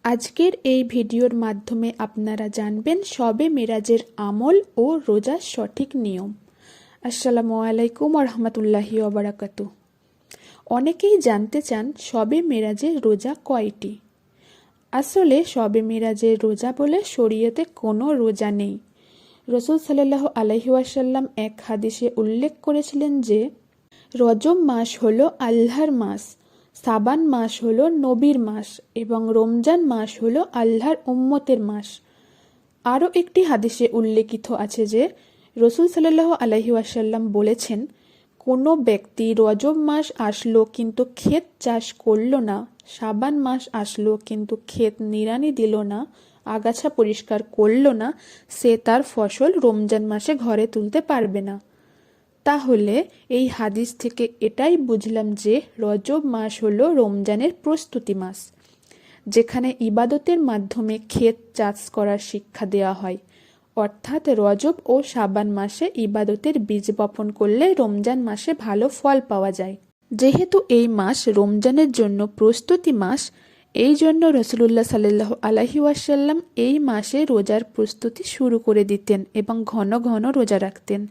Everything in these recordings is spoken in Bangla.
আজকের এই ভিডিওর মাধ্যমে আপনারা জানবেন শবে মেরাজের আমল ও রোজার সঠিক নিয়ম। আসসালামু আলাইকুম ওয়া রাহমাতুল্লাহি ওয়া বারাকাতুহু। অনেকেই জানতে চান শবে মেরাজের রোজা কয়টি। আসলে শবে মেরাজের রোজা বলে শরীয়তে কোনো রোজা নেই। রাসূল সাল্লাল্লাহু আলাইহি ওয়াসাল্লাম এক হাদিসে উল্লেখ করেছিলেন যে রজব মাস হলো আল্লাহর মাস, সাবান মাস হলো নবীর মাস এবং রমজান মাস হলো আল্লাহর উম্মতের মাস। আরও একটি হাদিসে উল্লেখিত আছে যে রাসূল সাল্লাল্লাহু আলাইহি ওয়াসাল্লাম বলেছেন, কোনো ব্যক্তি রজব মাস আসলো কিন্তু ক্ষেত চাষ করল না, সাবান মাস আসলো কিন্তু ক্ষেত নিড়ানি দিল না, আগাছা পরিষ্কার করল না, সে তার ফসল রমজান মাসে ঘরে তুলতে পারবে না। তাহলে এই হাদিস থেকে এটাই বুঝলাম যে রজব মাস হলো রমজানের প্রস্তুতি মাস, যেখানে ইবাদতের মাধ্যমে ক্ষেত চাষ করার শিক্ষা দেওয়া হয়। অর্থাৎ রজব ও শাবান মাসে ইবাদতের বীজ বপন করলে রমজান মাসে ভালো ফল পাওয়া যায়। যেহেতু এই মাস রমজানের জন্য প্রস্তুতি মাস, এই জন্য রাসূলুল্লাহ সাল্লাল্লাহু আলাইহি ওয়াসাল্লাম এই মাসে রোজার প্রস্তুতি শুরু করে দিতেন এবং ঘন ঘন রোজা রাখতেন।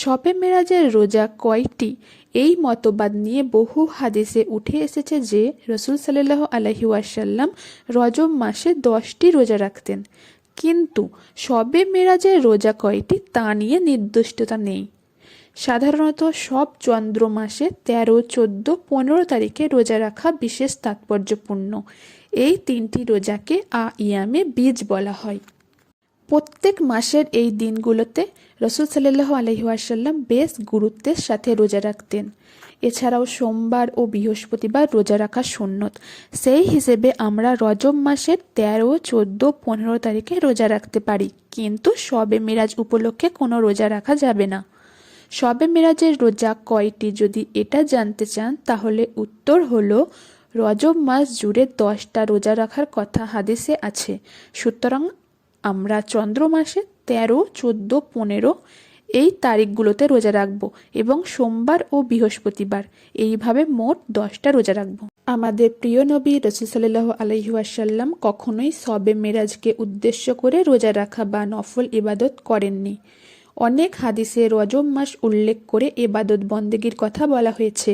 শবে মেরাজের রোজা কয়টি, এই মতবাদ নিয়ে বহু হাদিসে উঠে এসেছে যে রাসূল সাল্লাল্লাহু আলাইহি ওয়াসাল্লাম রজব মাসে 10টি রোজা রাখতেন, কিন্তু শবে মেরাজের রোজা কয়টি তা নিয়ে নির্দিষ্টতা নেই। সাধারণত সব চন্দ্র মাসে 13, 14, 15 তারিখে রোজা রাখা বিশেষ তাৎপর্যপূর্ণ। এই 3টি রোজাকে আইয়ামে বীজ বলা হয়। প্রত্যেক মাসের এই দিনগুলোতে রাসূল সাল্লাল্লাহু আলাইহি ওয়াসাল্লাম বেশ গুরুত্বের সাথে রোজা রাখতেন। এছাড়াও সোমবার ও বৃহস্পতিবার রোজা রাখা সুন্নত। সেই হিসেবে আমরা রজব মাসের 13, 14, 15 তারিখে রোজা রাখতে পারি, কিন্তু শবে মেরাজ উপলক্ষে কোনো রোজা রাখা যাবে না। শবে মেরাজের রোজা কয়টি যদি এটা জানতে চান, তাহলে উত্তর হলো রজব মাস জুড়ে 10টা রোজা রাখার কথা হাদিসে আছে। সুতরাং আমরা চন্দ্র মাসে 13, 14, 15 এই তারিখগুলোতে রোজা রাখব এবং সোমবার ও বৃহস্পতিবার, এইভাবে মোট 10টা রোজা রাখব। আমাদের প্রিয় নবী রাসূল সাল্লাল্লাহু আলাইহি ওয়াসাল্লাম কখনোই শবে মেরাজকে উদ্দেশ্য করে রোজা রাখা বা নফল ইবাদত করেননি। অনেক হাদিসে রজব মাস উল্লেখ করে ইবাদত বন্দেগীর কথা বলা হয়েছে,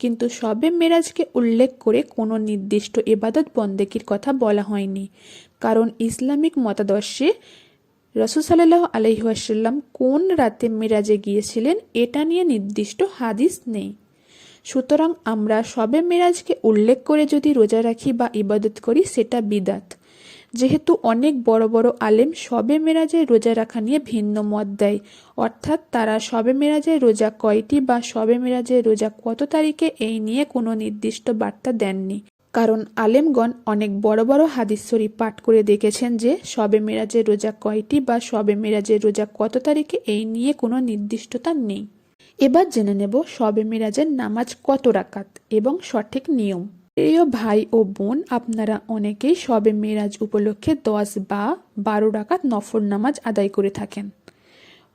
কিন্তু শবে মেরাজকে উল্লেখ করে কোনো নির্দিষ্ট ইবাদত বন্দেগীর কথা বলা হয়নি। কারণ ইসলামিক মতাদর্শে রাসূল সাল্লাল্লাহু আলাইহি ওয়াসাল্লাম কোন রাতে মেরাজে গিয়েছিলেন এটা নিয়ে নির্দিষ্ট হাদিস নেই। সুতরাং আমরা শবে মেরাজকে উল্লেখ করে যদি রোজা রাখি বা ইবাদত করি সেটা বিদআত। যেহেতু অনেক বড় বড় আলেম শবে মেরাজের রোজা রাখা নিয়ে ভিন্ন মত দেয়, অর্থাৎ তারা শবে মেরাজের রোজা কয়টি বা শবে মেরাজের রোজা কত তারিখে এই নিয়ে কোনো নির্দিষ্ট বার্তা দেননি। কারণ আলেমগণ অনেক বড় বড় হাদিস শরীফ পাঠ করে দেখেছেন যে শবে মেরাজের রোজা কয়টি বা শবে মেরাজের রোজা কত তারিখে এই নিয়ে কোনো নির্দিষ্টতা নেই। এবার জেনে নেব শবে মেরাজের নামাজ কত রাকাত এবং সঠিক নিয়ম। প্রিয় ভাই ও বোন, আপনারা অনেকেই শবে মেরাজ উপলক্ষে 10 বা 12 রাকাত নফল নামাজ আদায় করে থাকেন।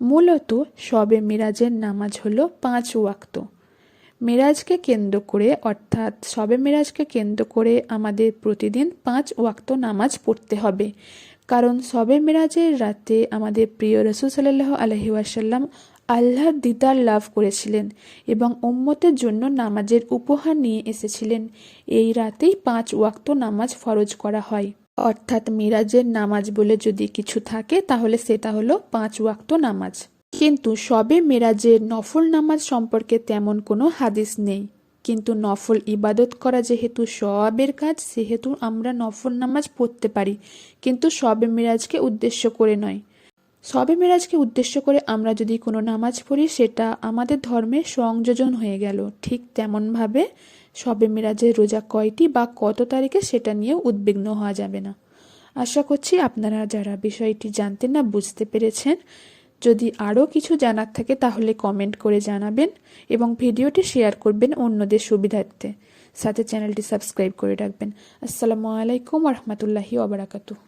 মূলত শবে মেরাজের নামাজ হলো 5 ওয়াক্ত। মেরাজকে কেন্দ্র করে অর্থাৎ শবে মেরাজকে কেন্দ্র করে আমাদের প্রতিদিন 5 ওয়াক্ত নামাজ পড়তে হবে। কারণ শবে মেরাজের রাতে আমাদের প্রিয় রাসূল সাল্লাল্লাহু আলাইহি ওয়াসাল্লাম আল্লাহর দিদার লাভ করেছিলেন এবং উম্মতের জন্য নামাজের উপহার নিয়ে এসেছিলেন। এই রাতেই 5 ওয়াক্ত নামাজ ফরজ করা হয়। অর্থাৎ মেরাজের নামাজ বলে যদি কিছু থাকে তাহলে সেটা হলো 5 ওয়াক্ত নামাজ। কিন্তু শবে মেরাজের নফল নামাজ সম্পর্কে তেমন কোনো হাদিস নেই, কিন্তু নফল ইবাদত করা যেহেতু সওয়াবের কাজ, সেহেতু আমরা নফল নামাজ পড়তে পারি, কিন্তু শবে মেরাজকে উদ্দেশ্য করে নয়। শবে মেরাজকে উদ্দেশ্য করে আমরা যদি কোনো নামাজ পড়ি সেটা আমাদের ধর্মে সংযোজন হয়ে গেল। ঠিক তেমনভাবে শবে মেরাজের রোজা কয়টি বা কত তারিখে সেটা নিয়েও উদ্বিগ্ন হওয়া যাবে না। আশা করছি আপনারা যারা বিষয়টি জানতেন না বুঝতে পেরেছেন। যদি আরও কিছু জানার থাকে তাহলে কমেন্ট করে জানাবেন এবং ভিডিওটি শেয়ার করবেন অন্যদের সুবিধার্থে। সাথে চ্যানেলটি সাবস্ক্রাইব করে রাখবেন। আসসালামু আলাইকুম ওয়া রাহমাতুল্লাহি ওয়া বারাকাতুহু।